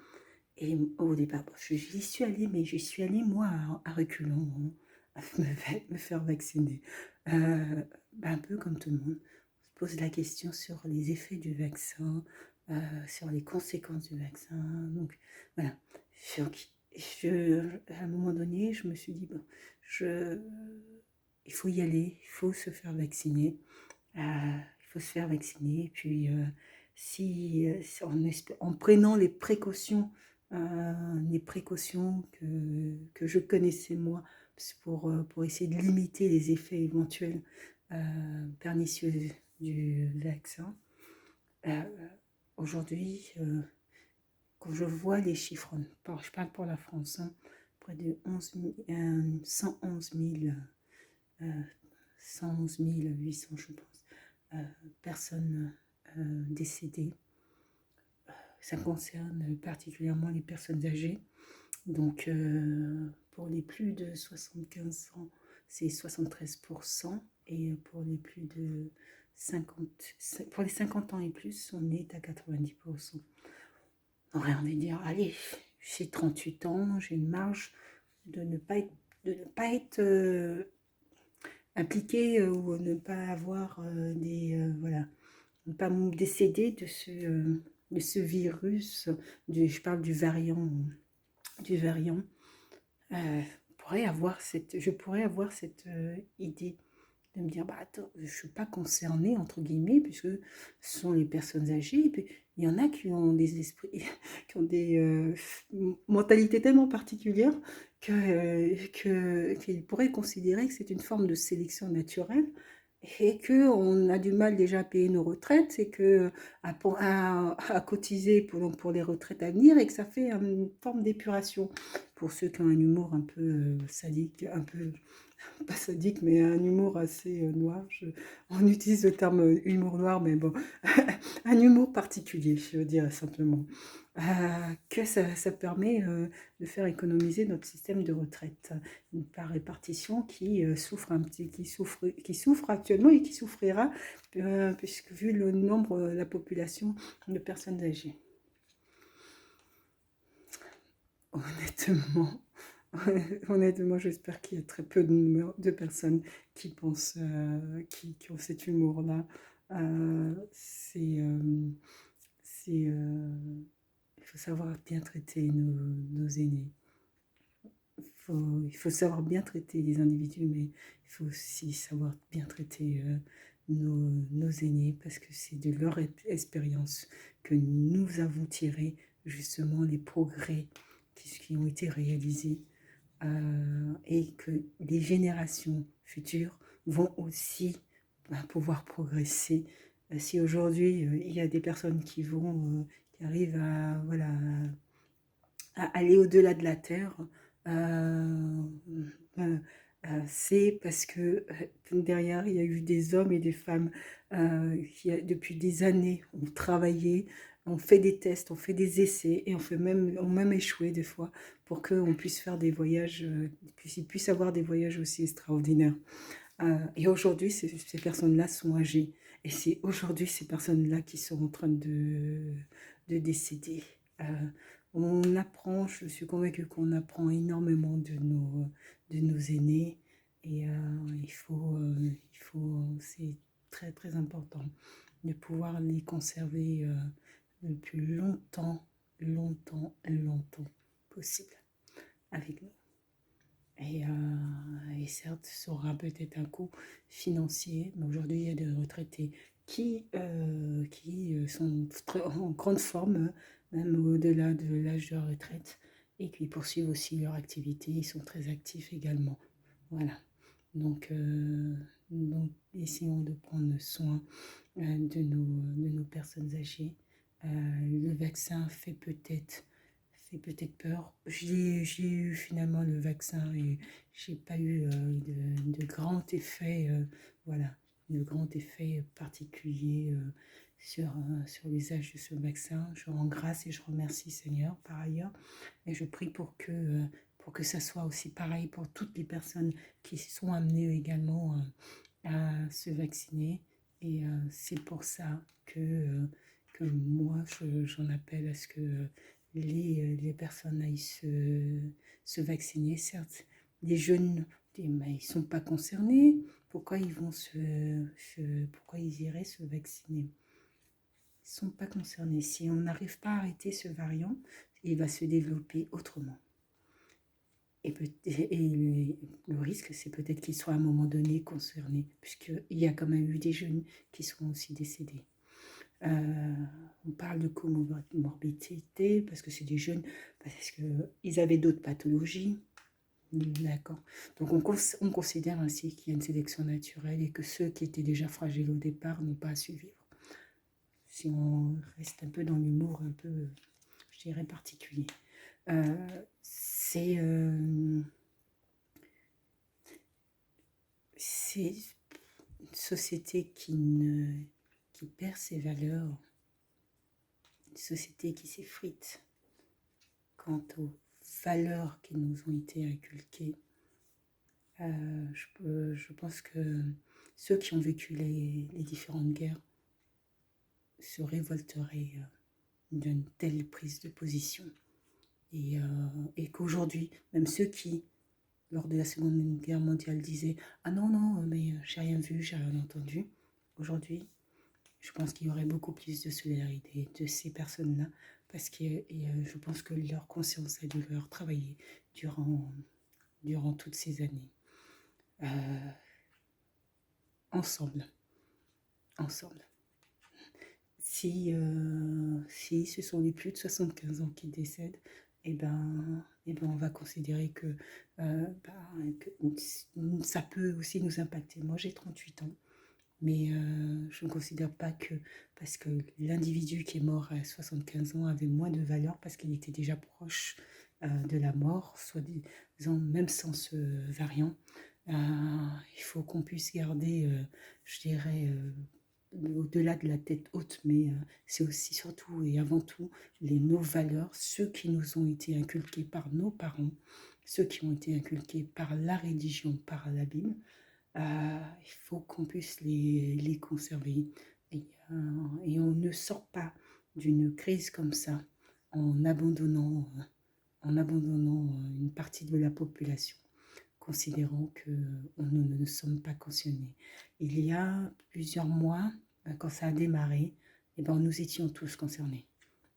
Et au départ, bon, j'y suis allée, mais j'y suis allée, moi, à reculons, hein, à me faire vacciner. Un peu comme tout le monde. On se pose la question sur les effets du vaccin, sur les conséquences du vaccin. Donc, voilà. Donc, à un moment donné, je me suis dit, bon, je, il faut y aller, il faut se faire vacciner. Il faut se faire vacciner. Et puis, en prenant les précautions que je connaissais moi, pour essayer de limiter les effets éventuels pernicieux du vaccin. Aujourd'hui, quand je vois les chiffres, je parle pour la France, hein, près de 111 800, je pense, personnes décédées. Ça concerne particulièrement les personnes âgées. Donc, pour les plus de 75 ans, c'est 73%. Et pour les plus de 50, pour les 50 ans et plus, on est à 90%. On aurait envie de dire, allez, j'ai 38 ans, j'ai une marge de ne pas être impliqué ou ne pas avoir voilà, ne pas me décéder de ce virus, je parle du variant. Je pourrais avoir cette idée de me dire, bah attends, je ne suis pas concernée, entre guillemets, puisque ce sont les personnes âgées. Et puis, il y en a qui ont des esprits, qui ont des mentalités tellement particulières qu'ils pourraient considérer que c'est une forme de sélection naturelle et qu'on a du mal déjà à payer nos retraites et à cotiser pour les retraites à venir et que ça fait une forme d'épuration. Pour ceux qui ont un humour un peu sadique, un peu pas sadique, mais un humour assez noir. On utilise le terme humour noir, mais bon, un humour particulier, je veux dire simplement. Que ça permet de faire économiser notre système de retraite par répartition qui souffre actuellement et qui souffrira, puisque vu le nombre, la population de personnes âgées. Honnêtement, j'espère qu'il y a très peu de personnes qui pensent, qui ont cet humour-là. Il faut savoir bien traiter nos aînés. Il faut savoir bien traiter les individus, mais il faut aussi savoir bien traiter nos aînés, parce que c'est de leur expérience que nous avons tiré justement les progrès qui ont été réalisés et que les générations futures vont aussi pouvoir progresser. Si aujourd'hui il y a des personnes qui arrivent voilà, à aller au-delà de la Terre, c'est parce que derrière il y a eu des hommes et des femmes qui depuis des années ont travaillé, on fait des tests, on fait des essais et on même échoué des fois pour qu'on puisse faire des voyages, qu'ils puissent avoir des voyages aussi extraordinaires. Et aujourd'hui, ces personnes-là sont âgées. Et c'est aujourd'hui ces personnes-là qui sont en train de décéder. On apprend, je suis convaincue qu'on apprend énormément de nos aînés. Et c'est très très important de pouvoir les conserver le plus longtemps possible avec nous. Et certes, ça aura peut-être un coût financier, mais aujourd'hui, il y a des retraités qui sont en grande forme, même au-delà de l'âge de la retraite, et qui poursuivent aussi leur activité. Ils sont très actifs également. Voilà. Donc essayons de prendre soin de nos personnes âgées. Le vaccin fait peut-être peur. J'ai eu finalement le vaccin et j'ai pas eu de grand effet, voilà, de grand effet particulier sur l'usage de ce vaccin. Je rends grâce et je remercie Seigneur par ailleurs et je prie pour que ça soit aussi pareil pour toutes les personnes qui sont amenées également à se vacciner. Et c'est pour ça que moi, j'en appelle à ce que les personnes aillent se vacciner. Certes, les jeunes, mais ils ne sont pas concernés. Pourquoi ils vont pourquoi ils iraient se vacciner? Ils ne sont pas concernés. Si on n'arrive pas à arrêter ce variant, il va se développer autrement. Et le risque, c'est peut-être qu'ils soient à un moment donné concernés, puisqu'il y a quand même eu des jeunes qui sont aussi décédés. On parle de comorbidité parce que c'est des jeunes, parce qu'ils avaient d'autres pathologies. D'accord. Donc on considère ainsi qu'il y a une sélection naturelle et que ceux qui étaient déjà fragiles au départ n'ont pas à survivre. Si on reste un peu dans l'humour, un peu, je dirais, particulier. C'est une société qui perd ses valeurs, une société qui s'effrite quant aux valeurs qui nous ont été inculquées. Je pense que ceux qui ont vécu les différentes guerres se révolteraient d'une telle prise de position. Et qu'aujourd'hui, même ceux qui, lors de la Seconde Guerre mondiale, disaient « Ah non, non, mais j'ai rien vu, j'ai rien entendu », aujourd'hui, je pense qu'il y aurait beaucoup plus de solidarité de ces personnes-là, parce que je pense que leur conscience a dû leur travailler durant toutes ces années. Ensemble. Si ce sont les plus de 75 ans qui décèdent, on va considérer que ça peut aussi nous impacter. Moi, j'ai 38 ans, mais je ne considère pas que parce que l'individu qui est mort à 75 ans avait moins de valeur parce qu'il était déjà proche de la mort, soit disant même sans ce variant. Il faut qu'on puisse garder, je dirais, au-delà de la tête haute, mais c'est aussi surtout et avant tout nos valeurs, ceux qui nous ont été inculqués par nos parents, ceux qui ont été inculqués par la religion, par la Bible. Il faut qu'on puisse les conserver. Et on ne sort pas d'une crise comme ça en abandonnant une partie de la population, considérant que nous ne sommes pas concernés. Il y a plusieurs mois, quand ça a démarré, nous étions tous concernés.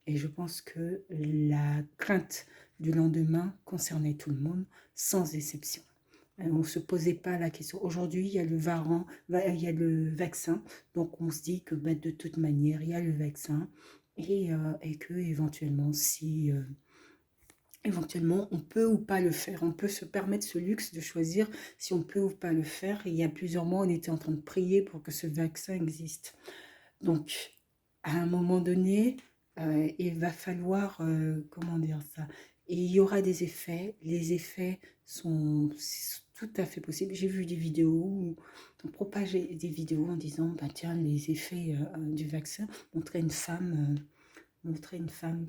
Et je pense que la crainte du lendemain concernait tout le monde, sans exception. On ne se posait pas la question. Aujourd'hui, il y a le vaccin, donc on se dit que de toute manière, il y a le vaccin et que éventuellement, si éventuellement, on peut ou pas le faire. On peut se permettre ce luxe de choisir si on peut ou pas le faire. Et il y a plusieurs mois, on était en train de prier pour que ce vaccin existe. Donc, à un moment donné, il va falloir, comment dire ça, et il y aura des effets. Les effets sont tout à fait possibles. J'ai vu des vidéos où on propageait des vidéos en disant, tiens, les effets du vaccin montraient une femme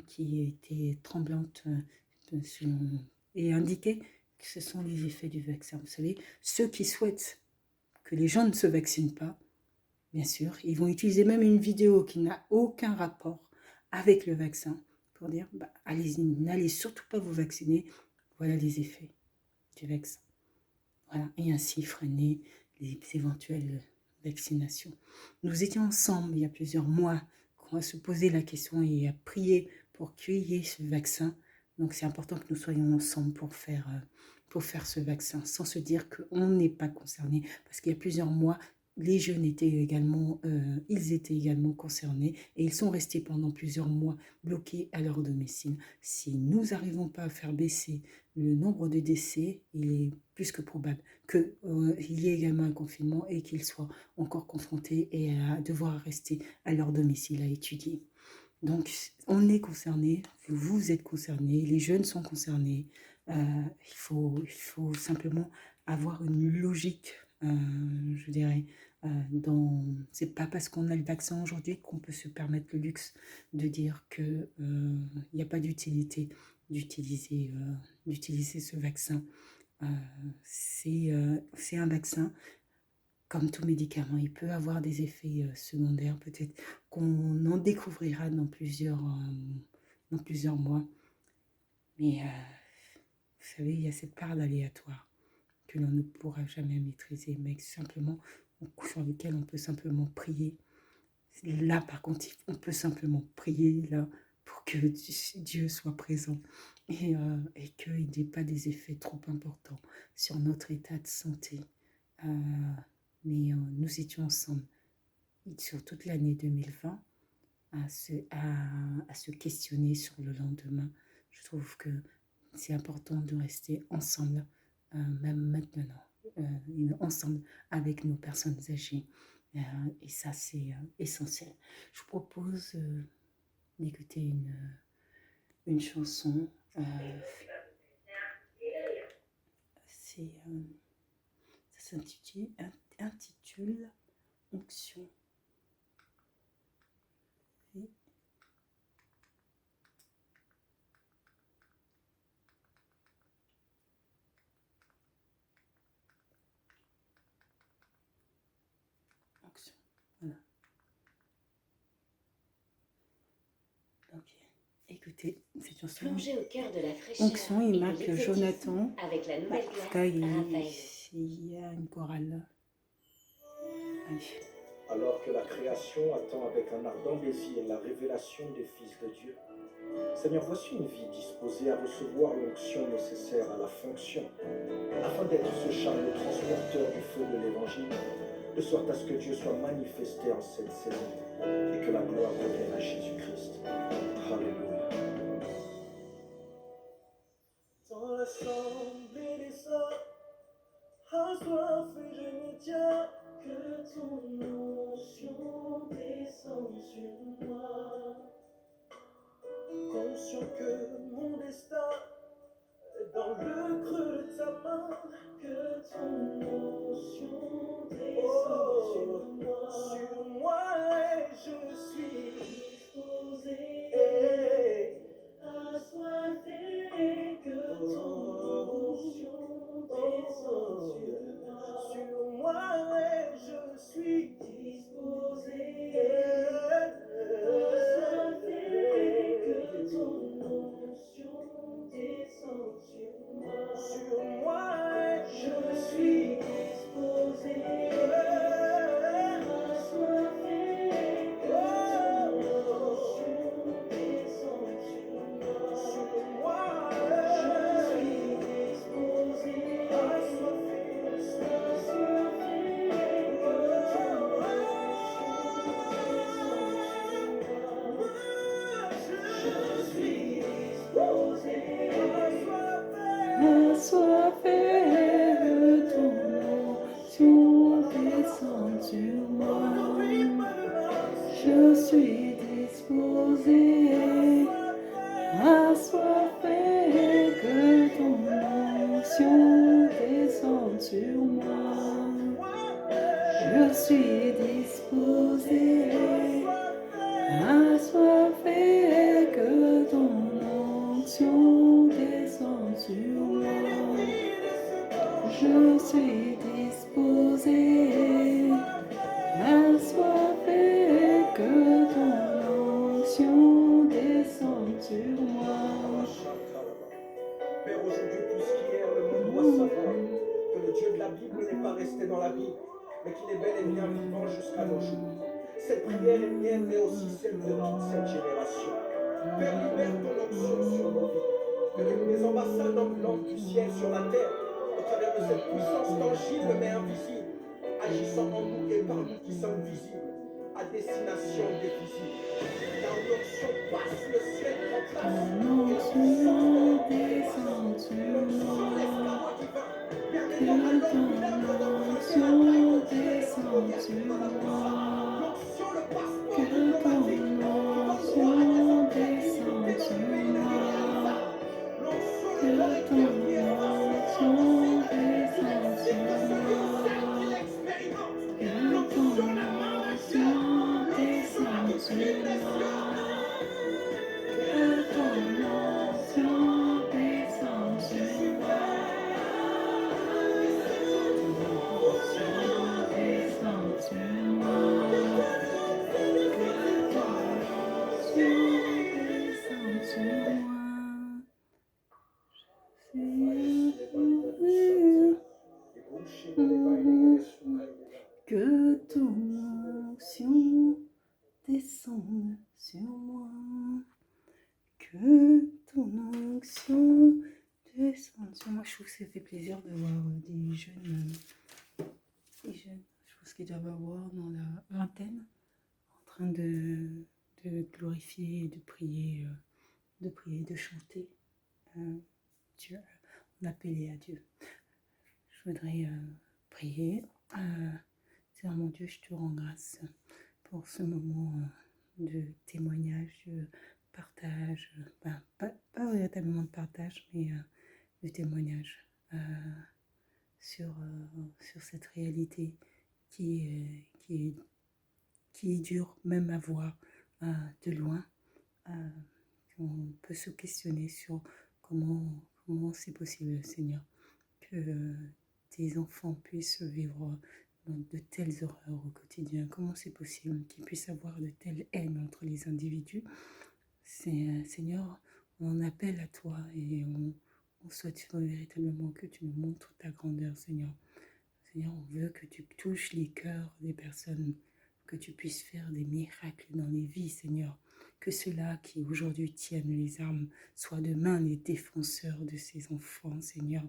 qui était tremblante et indiquait que ce sont les effets du vaccin. Vous savez, ceux qui souhaitent que les gens ne se vaccinent pas, bien sûr, ils vont utiliser même une vidéo qui n'a aucun rapport avec le vaccin pour dire, allez-y, n'allez surtout pas vous vacciner, voilà les effets du vaccin. Voilà, et ainsi freiner les éventuelles vaccinations. Nous étions ensemble il y a plusieurs mois, qu'on a se poser la question et à prier pour qu'il y ait ce vaccin. Donc c'est important que nous soyons ensemble pour faire ce vaccin, sans se dire qu'on n'est pas concerné, parce qu'il y a plusieurs mois, les jeunes étaient également concernés et ils sont restés pendant plusieurs mois bloqués à leur domicile. Si nous n'arrivons pas à faire baisser le nombre de décès, il est plus que probable qu'il y ait également un confinement et qu'ils soient encore confrontés et à devoir rester à leur domicile à étudier. Donc, on est concerné, vous êtes concernés, les jeunes sont concernés. Il faut simplement avoir une logique, je dirais. C'est pas parce qu'on a le vaccin aujourd'hui qu'on peut se permettre le luxe de dire qu'il n'y a pas d'utilité d'utiliser ce vaccin. C'est un vaccin comme tout médicament, il peut avoir des effets secondaires, peut-être qu'on en découvrira dans plusieurs mois. Mais vous savez, il y a cette part d'aléatoire que l'on ne pourra jamais maîtriser, mais simplement sur lequel on peut simplement prier. Là, par contre, on peut simplement prier là pour que Dieu soit présent et qu'il n'ait pas des effets trop importants sur notre état de santé. Mais nous étions ensemble sur toute l'année 2020 à se questionner sur le lendemain. Je trouve que c'est important de rester ensemble, même maintenant, ensemble avec nos personnes âgées. Et ça, c'est essentiel. Je vous propose d'écouter une chanson. Ça s'intitule Onction. Et Onction. Voilà. Donc, écoutez cette chanson. Plongez au cœur de la fraîcheur. Onction, il marque Jonathan. Avec la nouvelle En tout glace cas, il Raphaël. y a une chorale. Allez. Alors que la création attend avec un ardent désir la révélation des fils de Dieu. Seigneur, voici une vie disposée à recevoir l'onction nécessaire à la fonction, afin d'être ce chariot transporteur du feu de l'Évangile, de sorte à ce que Dieu soit manifesté en cette saison et que la gloire revienne à Jésus-Christ. Alléluia. Dans l'assemblée des saints, assoiffé, je me tiens. Que ton onction descende sur moi. Conscient que mon destin est dans le creux de ta main. Que ton onction descende sur moi. Sur moi, et je suis disposé, assoiffé. Que ton onction descende sur moi. Sur moi, et je suis disposé, assoiffé. Que ton onction descende sur moi. Sur moi, et je suis disposé, assoiffé. Que ton onction descende sur moi. Sur moi, je suis disposé, assoiffé. Assoiffé, que ton onction descende sur moi. Je suis disposé, assoiffé, que ton onction descende sur moi. Je suis disposé, assoiffé, que ton onction descende sur moi. Je suis disposé, assoiffé, que ton onction descende sur moi. Père, aujourd'hui plus qu'hier, le monde doit savoir que le Dieu de la Bible n'est pas resté dans la Bible, mais qu'il est bel et bien vivant jusqu'à nos jours. Cette prière est mienne, mais aussi celle de toute cette génération. Père, libère ton onction sur nos vies. Que les ambassades ambulantes du ciel sur la terre, au travers de cette puissance tangible mais invisible, agissant en nous et par nous qui sommes visibles, à destination des visibles. Car l'onction passe, le ciel prend place, et la puissance Descend sur l'onction moi. l'esclave divin, Que permettant à l'homme ton minable d'emprunter onction la taille de Dieu descende et sur de la puissance. moi. L'onction, le passeport Que diplomatique, ton qui donne droit à des onction affaires descende illimitées dans le sur pays de moi. l'État. L'onction, le Que correcteur ton qui efface les onction torts, descende qui sur l'explique de celui au sein moi. qui l'expérimente. Que L'onction, ton la main de Dieu, onction l'onction, la descende sur vitrine des cieux. moi. Que ton onction descende sur moi. Que ton onction descende sur moi. Que ton onction descende sur moi. Que ton onction descende sur moi. Je trouve que ça fait plaisir de voir des jeunes. Je pense qu'ils doivent avoir dans la vingtaine, en train de glorifier, de prier, de chanter. Dieu, on appelait à Dieu. Je voudrais prier. Seigneur mon Dieu, je te rends grâce pour ce moment de témoignage, de partage, pas véritablement de partage, mais de témoignage sur cette réalité qui est dure même à voir de loin. On peut se questionner sur comment c'est possible, Seigneur, que tes enfants puissent vivre dans de telles horreurs au quotidien. Comment c'est possible qu'ils puissent avoir de telles haines entre les individus. Seigneur, on appelle à toi et on souhaite véritablement que tu nous montres ta grandeur, Seigneur. Seigneur, on veut que tu touches les cœurs des personnes, que tu puisses faire des miracles dans les vies, Seigneur. Que ceux-là qui aujourd'hui tiennent les armes soient demain les défenseurs de ces enfants, Seigneur.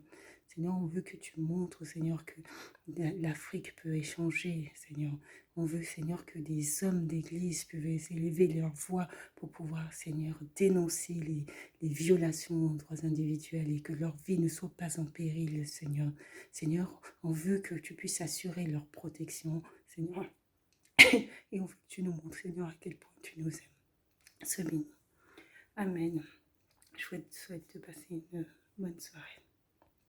Seigneur, on veut que tu montres, Seigneur, que l'Afrique peut échanger, Seigneur. On veut, Seigneur, que des hommes d'église puissent élever leur voix pour pouvoir, Seigneur, dénoncer les violations aux droits individuels et que leur vie ne soit pas en péril, Seigneur. Seigneur, on veut que tu puisses assurer leur protection, Seigneur. Et on veut que tu nous montres, Seigneur, à quel point tu nous aimes. Sois béni. Amen. Je souhaite te passer une bonne soirée.